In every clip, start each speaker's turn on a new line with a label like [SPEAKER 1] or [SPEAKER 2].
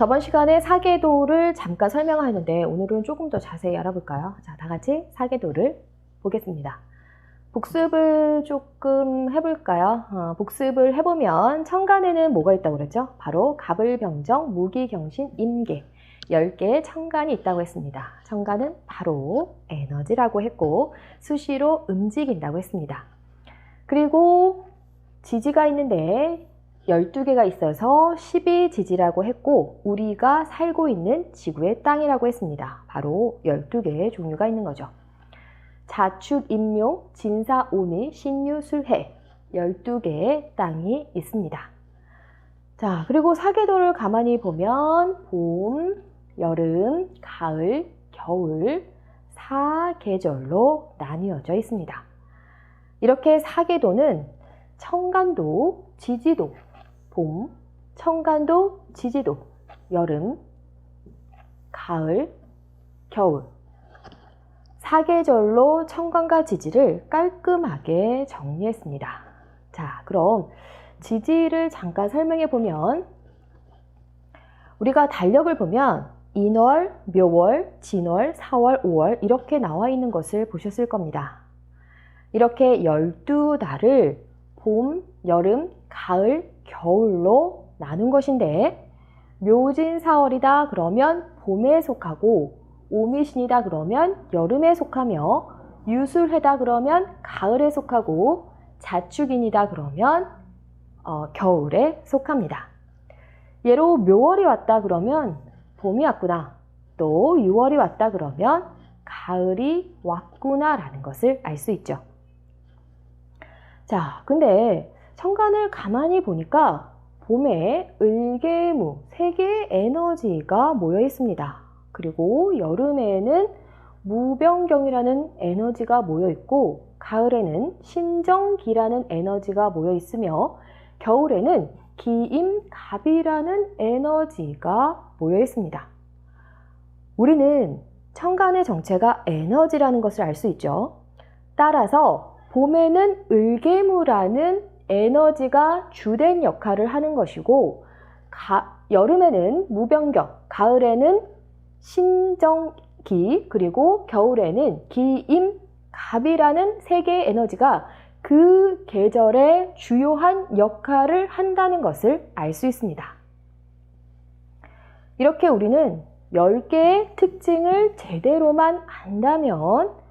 [SPEAKER 1] 저번 시간에 사계도를 잠깐 설명하는데 오늘은 조금 더 자세히 알아볼까요? 자, 다 같이 사계도를 보겠습니다. 복습을 조금 해볼까요? 복습을 해보면 천간에는 뭐가 있다고 그랬죠? 바로 갑을병정, 무기경신, 임계 10개의 천간이 있다고 했습니다. 천간은 바로 에너지라고 했고 수시로 움직인다고 했습니다. 그리고 지지가 있는데 12개가 있어서 12지지라고 했고 우리가 살고 있는 지구의 땅이라고 했습니다. 바로 12개의 종류가 있는 거죠. 자축, 임묘, 진사, 오미, 신유, 술해 12개의 땅이 있습니다. 자, 그리고 사계도를 가만히 보면 봄, 여름, 가을, 겨울 4계절로 나뉘어져 있습니다. 이렇게 사계도는 천간도, 지지도, 봄, 천간도, 지지도, 여름, 가을, 겨울 4계절로 천간과 지지를 깔끔하게 정리했습니다. 자, 그럼 지지를 잠깐 설명해 보면 우리가 달력을 보면 인월, 묘월, 진월, 4월, 5월 이렇게 나와 있는 것을 보셨을 겁니다. 이렇게 12달을 봄, 여름, 가을, 겨울로 나눈 것인데 묘진 4월이다 그러면 봄에 속하고 오미신이다 그러면 여름에 속하며 유술해다 그러면 가을에 속하고 자축인이다 그러면 겨울에 속합니다. 예로 묘월이 왔다 그러면 봄이 왔구나, 또 6월이 왔다 그러면 가을이 왔구나 라는 것을 알 수 있죠. 자, 근데 천간을 가만히 보니까 봄에 을계무 3개의 에너지가 모여 있습니다. 그리고 여름에는 무병경이라는 에너지가 모여 있고 가을에는 신정기라는 에너지가 모여 있으며 겨울에는 기임갑이라는 에너지가 모여 있습니다. 우리는 천간의 정체가 에너지라는 것을 알 수 있죠. 따라서 봄에는 을계무라는 에너지가 주된 역할을 하는 것이고 여름에는 무병경, 가을에는 신정기, 그리고 겨울에는 기임갑이라는 3개의 에너지가 그 계절의 주요한 역할을 한다는 것을 알 수 있습니다. 이렇게 우리는 10개의 특징을 제대로만 안다면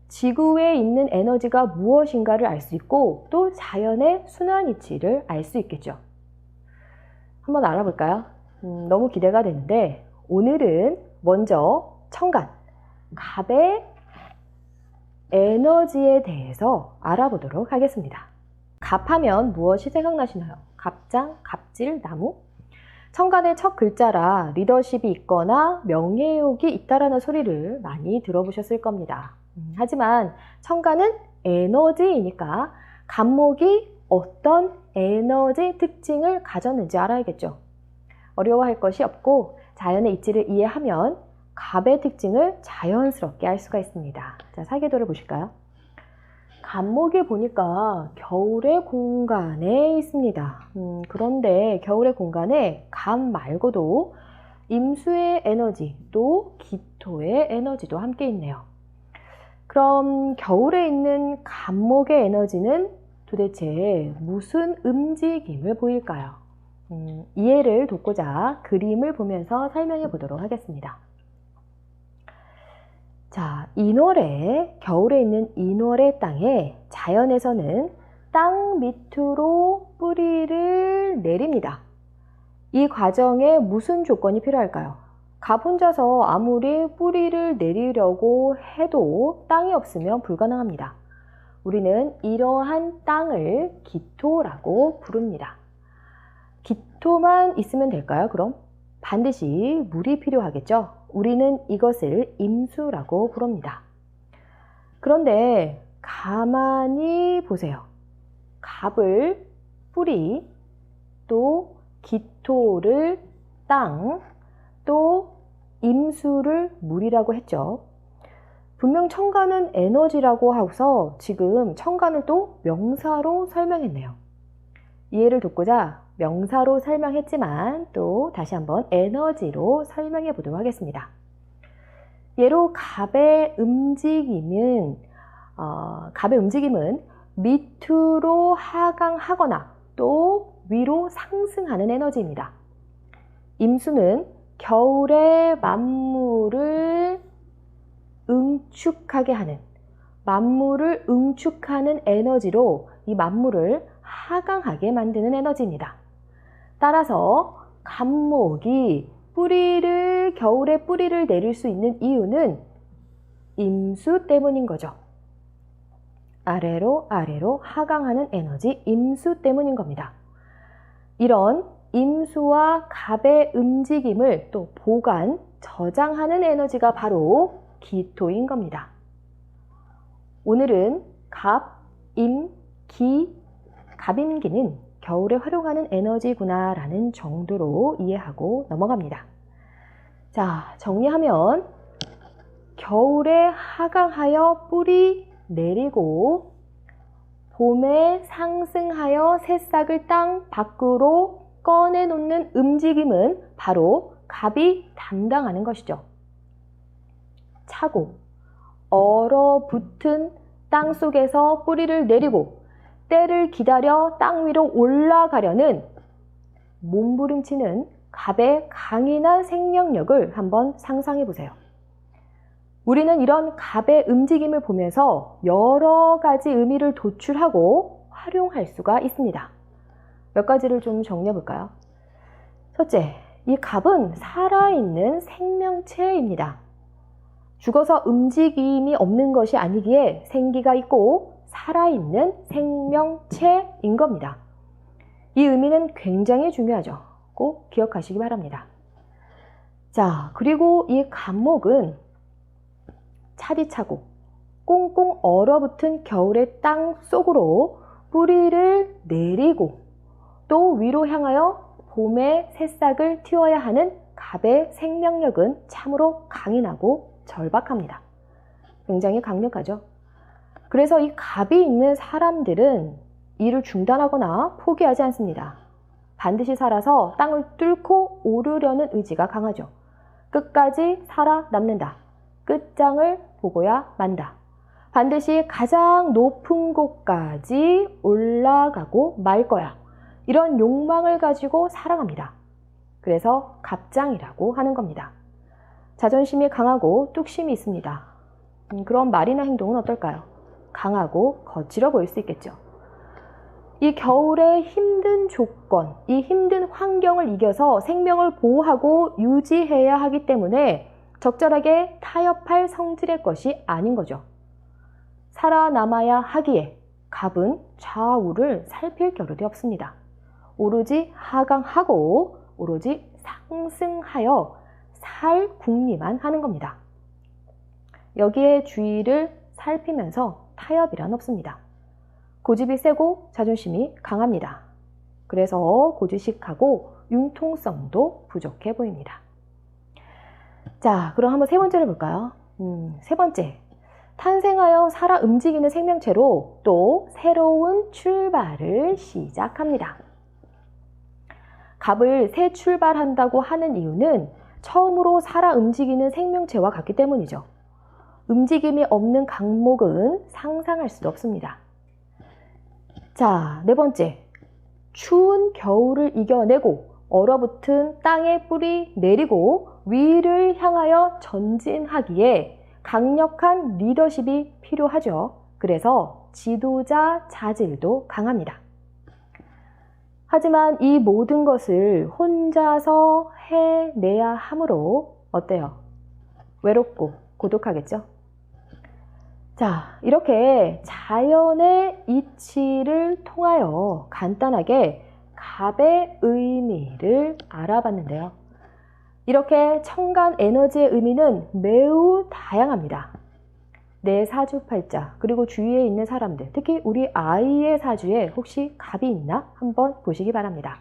[SPEAKER 1] 지구에 있는 에너지가 무엇인가를 알 수 있고 또 자연의 순환 이치를 알 수 있겠죠. 한번 알아볼까요? 너무 기대가 되는데 오늘은 먼저 천간, 갑의 에너지에 대해서 알아보도록 하겠습니다. 갑하면 무엇이 생각나시나요? 갑장, 갑질, 나무? 천간의 첫 글자라 리더십이 있거나 명예욕이 있다라는 소리를 많이 들어보셨을 겁니다. 하지만 천간은 에너지이니까 갑목이 어떤 에너지 특징을 가졌는지 알아야겠죠. 어려워할 것이 없고 자연의 이치를 이해하면 갑의 특징을 자연스럽게 알 수가 있습니다. 자, 사계도를 보실까요? 갑목이 보니까 겨울의 공간에 있습니다. 그런데 겨울의 공간에 갑 말고도 임수의 에너지, 또 기토의 에너지도 함께 있네요. 그럼 겨울에 있는 갑목의 에너지는 도대체 무슨 움직임을 보일까요? 이해를 돕고자 그림을 보면서 설명해 보도록 하겠습니다. 자, 겨울에 있는 인월의 땅에 자연에서는 땅 밑으로 뿌리를 내립니다. 이 과정에 무슨 조건이 필요할까요? 갑 혼자서 아무리 뿌리를 내리려고 해도 땅이 없으면 불가능합니다. 우리는 이러한 땅을 기토라고 부릅니다. 기토만 있으면 될까요, 그럼? 반드시 물이 필요하겠죠? 우리는 이것을 임수라고 부릅니다. 그런데 가만히 보세요. 갑을 뿌리, 또 기토를 땅, 또 임수를 물이라고 했죠. 분명 천간은 에너지라고 하고서 지금 천간을 또 명사로 설명했네요. 이해를 돕고자 명사로 설명했지만 또 다시 한번 에너지로 설명해 보도록 하겠습니다. 예로 갑의 움직임은 밑으로 하강하거나 또 위로 상승하는 에너지입니다. 임수는 겨울의 만물을 응축하게 하는, 만물을 응축하는 에너지로 이 만물을 하강하게 만드는 에너지입니다. 따라서 갑목이 겨울에 뿌리를 내릴 수 있는 이유는 임수 때문인 거죠. 아래로 하강하는 에너지 임수 때문인 겁니다. 이런 임수와 갑의 움직임을 또 보관, 저장하는 에너지가 바로 기토인 겁니다. 오늘은 갑, 임, 기, 갑임기는 겨울에 활용하는 에너지구나 라는 정도로 이해하고 넘어갑니다. 자, 정리하면 겨울에 하강하여 뿌리 내리고 봄에 상승하여 새싹을 땅 밖으로 꺼내놓는 움직임은 바로 갑이 담당하는 것이죠. 차고 얼어붙은 땅 속에서 뿌리를 내리고 때를 기다려 땅 위로 올라가려는 몸부림치는 갑의 강인한 생명력을 한번 상상해 보세요. 우리는 이런 갑의 움직임을 보면서 여러 가지 의미를 도출하고 활용할 수가 있습니다. 몇 가지를 좀 정리해 볼까요? 첫째, 이 갑은 살아있는 생명체입니다. 죽어서 움직임이 없는 것이 아니기에 생기가 있고 살아있는 생명체인 겁니다. 이 의미는 굉장히 중요하죠. 꼭 기억하시기 바랍니다. 자, 그리고 이 갑목은 차디차고 꽁꽁 얼어붙은 겨울의 땅 속으로 뿌리를 내리고 또 위로 향하여 봄에 새싹을 틔워야 하는 갑의 생명력은 참으로 강인하고 절박합니다. 굉장히 강력하죠. 그래서 이 갑이 있는 사람들은 일을 중단하거나 포기하지 않습니다. 반드시 살아서 땅을 뚫고 오르려는 의지가 강하죠. 끝까지 살아남는다. 끝장을 보고야 만다. 반드시 가장 높은 곳까지 올라가고 말 거야. 이런 욕망을 가지고 살아갑니다. 그래서 갑장이라고 하는 겁니다. 자존심이 강하고 뚝심이 있습니다. 그런 말이나 행동은 어떨까요? 강하고 거칠어 보일 수 있겠죠. 이 겨울의 힘든 조건, 이 힘든 환경을 이겨서 생명을 보호하고 유지해야 하기 때문에 적절하게 타협할 성질의 것이 아닌 거죠. 살아남아야 하기에 갑은 좌우를 살필 겨를이 없습니다. 오로지 하강하고 오로지 상승하여 살 궁리만 하는 겁니다. 여기에 주의를 살피면서 타협이란 없습니다. 고집이 세고 자존심이 강합니다. 그래서 고지식하고 융통성도 부족해 보입니다. 자, 그럼 한번 세 번째를 볼까요? 세 번째, 탄생하여 살아 움직이는 생명체로 또 새로운 출발을 시작합니다. 갑을 새 출발한다고 하는 이유는 처음으로 살아 움직이는 생명체와 같기 때문이죠. 움직임이 없는 갑목은 상상할 수도 없습니다. 자, 네 번째, 추운 겨울을 이겨내고 얼어붙은 땅에 뿌리 내리고 위를 향하여 전진하기에 강력한 리더십이 필요하죠. 그래서 지도자 자질도 강합니다. 하지만 이 모든 것을 혼자서 해내야 하므로 어때요? 외롭고 고독하겠죠? 자, 이렇게 자연의 이치를 통하여 간단하게 갑의 의미를 알아봤는데요. 이렇게 청간 에너지의 의미는 매우 다양합니다. 내 사주팔자, 그리고 주위에 있는 사람들, 특히 우리 아이의 사주에 혹시 갑이 있나? 한번 보시기 바랍니다.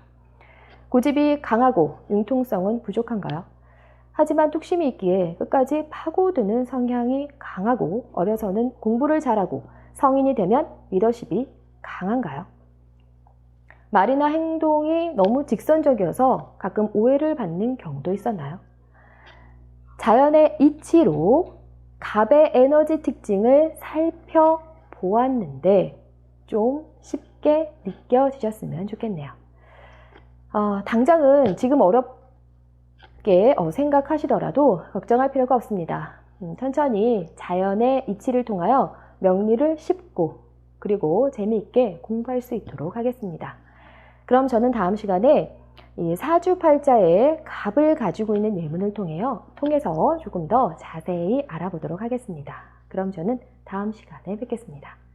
[SPEAKER 1] 고집이 강하고 융통성은 부족한가요? 하지만 뚝심이 있기에 끝까지 파고드는 성향이 강하고 어려서는 공부를 잘하고 성인이 되면 리더십이 강한가요? 말이나 행동이 너무 직선적이어서 가끔 오해를 받는 경우도 있었나요? 자연의 이치로 갑의 에너지 특징을 살펴보았는데 좀 쉽게 느껴지셨으면 좋겠네요. 당장은 지금 어렵게 생각하시더라도 걱정할 필요가 없습니다. 천천히 자연의 이치를 통하여 명리를 쉽고 그리고 재미있게 공부할 수 있도록 하겠습니다. 그럼 저는 다음 시간에 이 사주팔자의 갑을 가지고 있는 예문을 통해서 조금 더 자세히 알아보도록 하겠습니다. 그럼 저는 다음 시간에 뵙겠습니다.